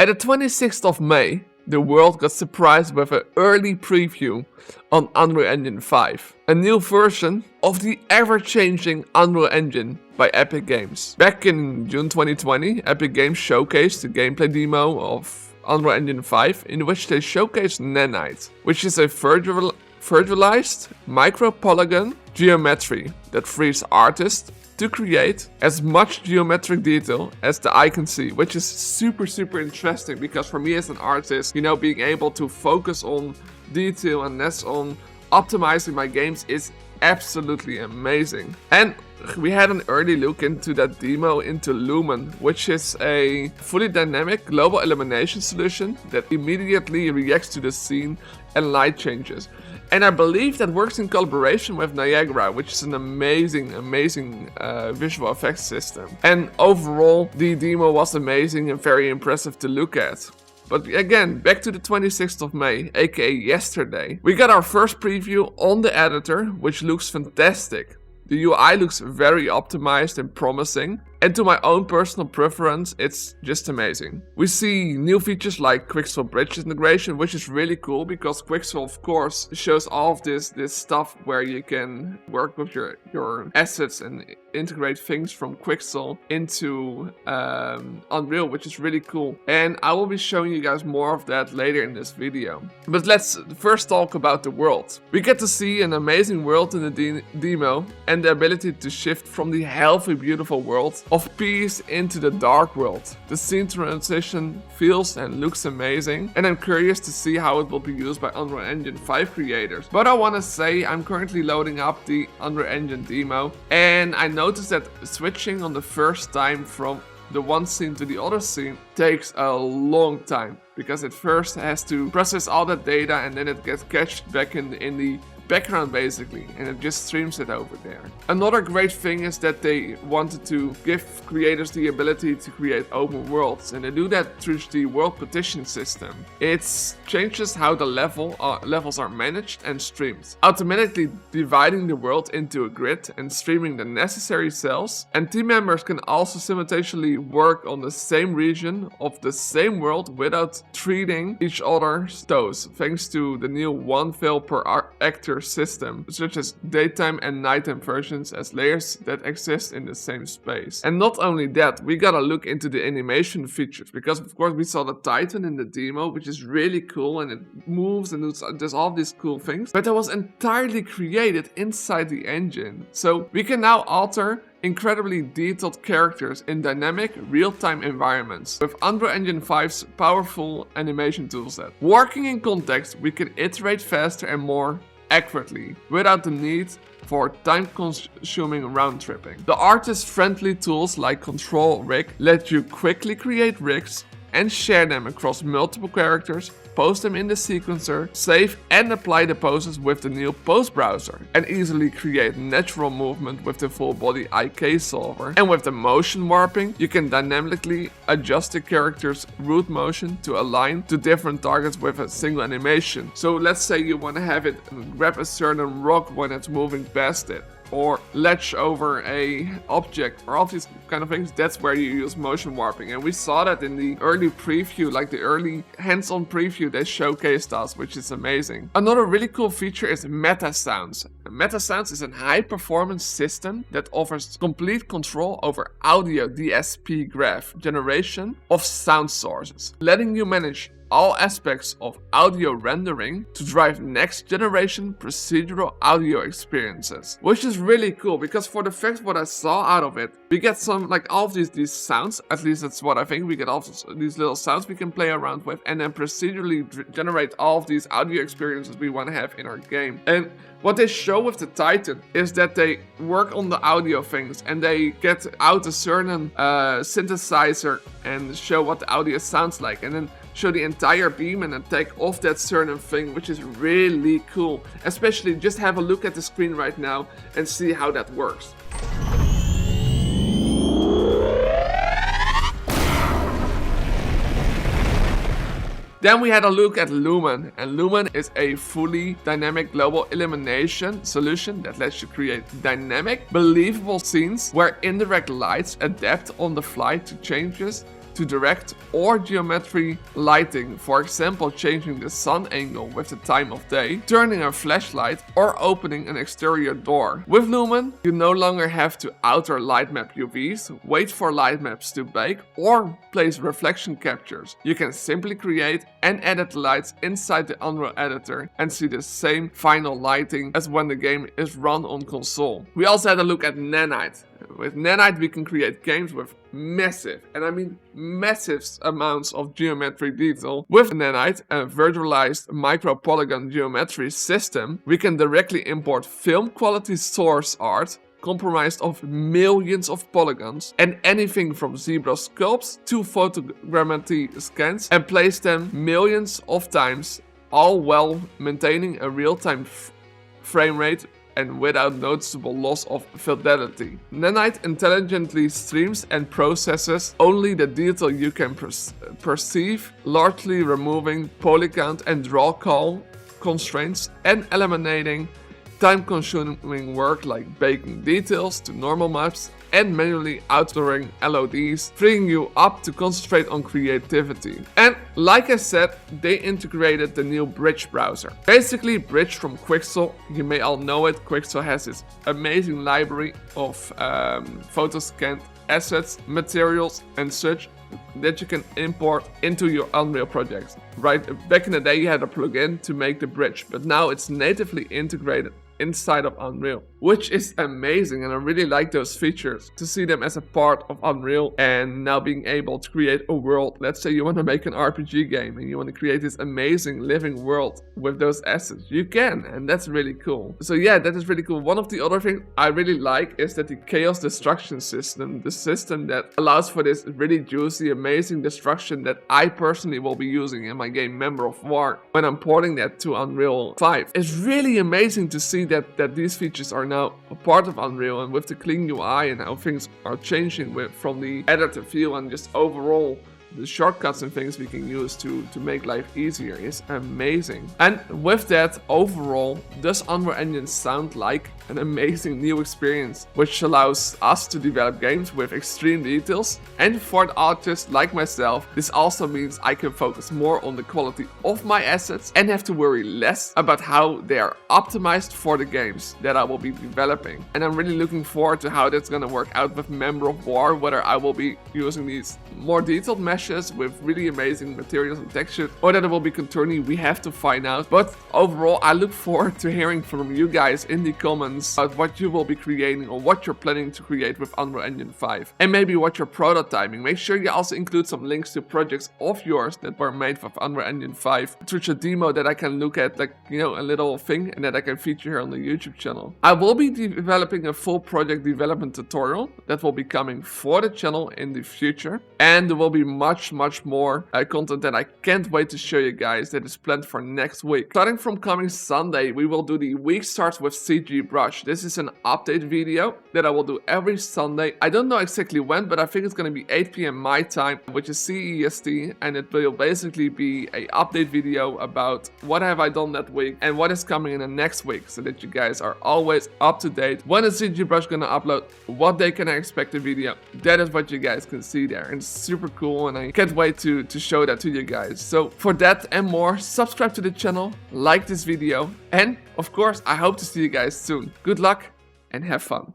At the 26th of May, the world got surprised with an early preview on Unreal Engine 5, a new version of the ever-changing Unreal Engine by Epic Games. Back in June 2020, Epic Games showcased the gameplay demo of Unreal Engine 5, in which they showcased Nanite, which is a virtualized micro-polygon geometry that frees artists to create as much geometric detail as the eye can see, which is super interesting, because for me as an artist, being able to focus on detail and less on optimizing my games is absolutely amazing. And we had an early look into that demo into Lumen, which is a fully dynamic global illumination solution that immediately reacts to the scene and light changes. And I believe that works in collaboration with Niagara, which is an amazing visual effects system. And overall, the demo was amazing and very impressive to look at. But again, back to the 26th of May, aka yesterday, we got our first preview on the editor, which looks fantastic. The UI looks very optimized and promising, and to my own personal preference, it's just amazing. We see new features like Quixel Bridge integration, which is really cool because Quixel, of course, shows all of this stuff where you can work with your assets and integrate things from Quixel into Unreal, which is really cool. And I will be showing you guys more of that later in this video. But let's first talk about the world. We get to see an amazing world in the demo and the ability to shift from the healthy, beautiful world of peace into the dark world. The scene transition feels and looks amazing, and I'm curious to see how it will be used by Unreal Engine 5 creators. But I want to say I'm currently loading up the Unreal Engine demo, and I noticed that switching on the first time from the one scene to the other scene takes a long time, because it first has to process all that data and then it gets cached back in the background basically, and it just streams it over there. Another great thing is that they wanted to give creators the ability to create open worlds, and they do that through the world partition system. It changes how the levels are managed and streamed, automatically dividing the world into a grid and streaming the necessary cells. And team members can also simultaneously work on the same region of the same world without treating each other's toes, thanks to the new one fail per actor system, such as daytime and nighttime versions as layers that exist in the same space. And not only that, we gotta look into the animation features, because of course we saw the Titan in the demo, which is really cool, and it moves and does all these cool things, but that was entirely created inside the engine. So we can now alter incredibly detailed characters in dynamic, real-time environments with Unreal Engine 5's powerful animation toolset. Working in context, we can iterate faster and more accurately, without the need for time-consuming round-tripping. The artist-friendly tools like Control Rig let you quickly create rigs and share them across multiple characters, post them in the sequencer, save and apply the poses with the new pose browser, and easily create natural movement with the full body IK solver. And with the motion warping, you can dynamically adjust the character's root motion to align to different targets with a single animation. So let's say you want to have it grab a certain rock when it's moving past it, or latch over a object, or all these kind of things. That's where you use motion warping. And we saw that in the early preview, like the early hands-on preview they showcased us, which is amazing. Another really cool feature is Meta Sounds. Meta Sounds is a high-performance system that offers complete control over audio DSP graph generation of sound sources, letting you manage all aspects of audio rendering to drive next generation procedural audio experiences, which is really cool, because for the fact what I saw out of it, we get some like all of these sounds, at least that's what I think, we get all of these little sounds we can play around with and then procedurally generate all of these audio experiences we want to have in our game. And what they show with the Titan is that they work on the audio things and they get out a certain synthesizer and show what the audio sounds like, and then show the entire beam and then take off that certain thing, which is really cool. Especially just have a look at the screen right now and see how that works. Then we had a look at Lumen, and Lumen is a fully dynamic global illumination solution that lets you create dynamic, believable scenes where indirect lights adapt on the fly to changes to direct or geometry lighting, for example changing the sun angle with the time of day, turning a flashlight, or opening an exterior door. With Lumen, you no longer have to outer light map UVs, wait for light maps to bake, or place reflection captures. You can simply create and edit the lights inside the Unreal editor and see the same final lighting as when the game is run on console. We also had a look at Nanite. With Nanite we can create games with massive, and I mean massive amounts of geometric detail. With Nanite, a virtualized micro polygon geometry system, we can directly import film quality source art comprised of millions of polygons and anything from zebra sculpts to photogrammetry scans and place them millions of times, all while maintaining a real-time frame rate and without noticeable loss of fidelity. Nanite intelligently streams and processes only the detail you can perceive, largely removing poly count and draw call constraints and eliminating time-consuming work like baking details to normal maps and manually altering LODs, freeing you up to concentrate on creativity. And like I said, they integrated the new Bridge browser. Basically, Bridge from Quixel, you may all know it. Quixel has this amazing library of photo scanned assets, materials and such that you can import into your Unreal projects. Right, back in the day you had a plugin to make the bridge, but now it's natively integrated inside of Unreal, which is amazing, and I really like those features, to see them as a part of Unreal and now being able to create a world. Let's say you want to make an RPG game and you want to create this amazing living world with those assets, you can, and that's really cool. So yeah, that is really cool. One of the other things I really like is that the chaos destruction system, the system that allows for this really juicy, amazing destruction that I personally will be using in my game Member of War when I'm porting that to Unreal 5. It's really amazing to see that these features are now a part of Unreal, and with the clean UI and how things are changing from the editor view and just overall the shortcuts and things we can use to make life easier is amazing. And with that, overall, does Unreal Engine sound like an amazing new experience, which allows us to develop games with extreme details? And for the artists like myself, this also means I can focus more on the quality of my assets and have to worry less about how they are optimized for the games that I will be developing. And I'm really looking forward to how that's gonna work out with Member of War, whether I will be using these more detailed meshes with really amazing materials and textures, or that it will be contourny. We have to find out. But overall, I look forward to hearing from you guys in the comments about what you will be creating or what you're planning to create with Unreal Engine 5, and maybe what you're prototyping. Make sure you also include some links to projects of yours that were made with Unreal Engine 5 through a demo that I can look at, like, you know, a little thing, and that I can feature here on the YouTube channel. I will be developing a full project development tutorial that will be coming for the channel in the future, and there will be much more content that I can't wait to show you guys that is planned for next week. Starting from coming Sunday, we will do the week starts with CG Brush. This is an update video that I will do every Sunday. I don't know exactly when, but I think it's going to be 8 PM my time, which is CEST, and it will basically be a update video about what have I done that week and what is coming in the next week, so that you guys are always up to date. When is CG Brush gonna upload? What day can I expect the video? That is what you guys can see there, and it's super cool, and I can't wait to show that to you guys. So for that and more, subscribe to the channel, like this video, and of course I hope to see you guys soon. Good luck and have fun.